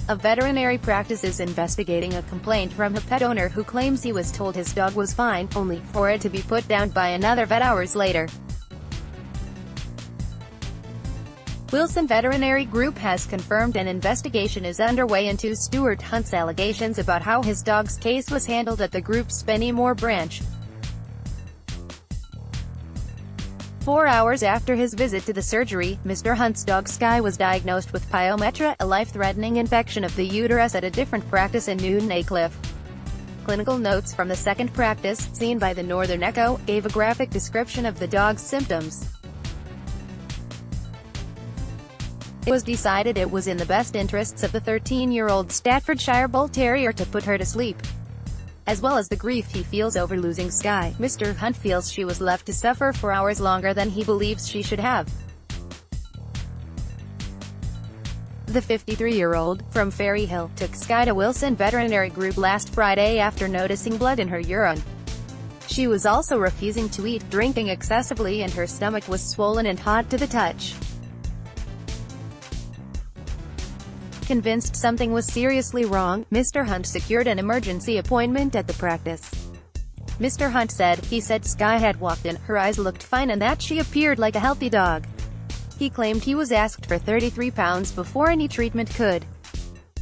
A veterinary practice is investigating a complaint from a pet owner who claims he was told his dog was fine, only for it to be put down by another vet hours later. Wilson Veterinary Group has confirmed an investigation is underway into Stuart Hunt's allegations about how his dog's case was handled at the group's Spennymoor branch. 4 hours after his visit to the surgery, Mr. Hunt's dog Sky was diagnosed with pyometra, a life-threatening infection of the uterus at a different practice in Newton Aycliffe. Clinical notes from the second practice, seen by the Northern Echo, gave a graphic description of the dog's symptoms. It was decided it was in the best interests of the 13-year-old Staffordshire Bull Terrier to put her to sleep. As well as the grief he feels over losing Sky, Mr. Hunt feels she was left to suffer for hours longer than he believes she should have. The 53-year-old, from Ferry Hill, took Sky to Wilson Veterinary Group last Friday after noticing blood in her urine. She was also refusing to eat, drinking excessively, and her stomach was swollen and hot to the touch. Convinced something was seriously wrong, Mr. Hunt secured an emergency appointment at the practice. Mr. Hunt said, he said Sky had walked in, her eyes looked fine and that she appeared like a healthy dog. He claimed he was asked for £33 before any treatment could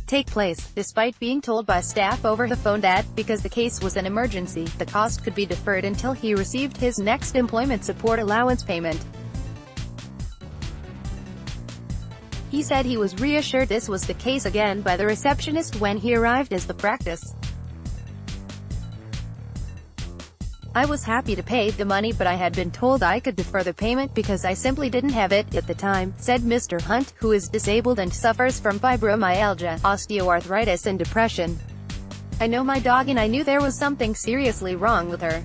take place, despite being told by staff over the phone that, because the case was an emergency, the cost could be deferred until he received his next employment support allowance payment. He said he was reassured this was the case again by the receptionist when he arrived at the practice. I was happy to pay the money, but I had been told I could defer the payment because I simply didn't have it at the time, said Mr. Hunt, who is disabled and suffers from fibromyalgia, osteoarthritis and depression. I know my dog and I knew there was something seriously wrong with her.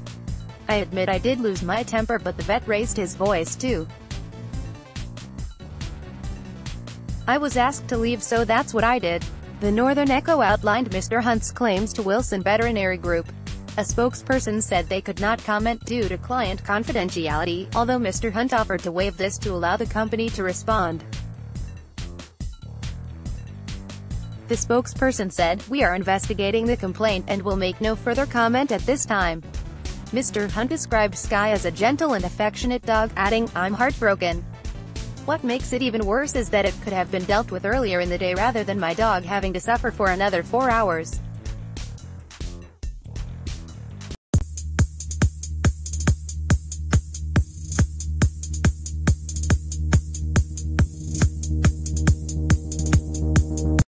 I admit I did lose my temper, but the vet raised his voice too. I was asked to leave, so that's what I did. The Northern Echo outlined Mr. Hunt's claims to Wilson Veterinary Group. A spokesperson said they could not comment due to client confidentiality, although Mr. Hunt offered to waive this to allow the company to respond. The spokesperson said, "We are investigating the complaint and will make no further comment at this time." Mr. Hunt described Sky as a gentle and affectionate dog, adding, "I'm heartbroken. What makes it even worse is that it could have been dealt with earlier in the day rather than my dog having to suffer for another 4 hours."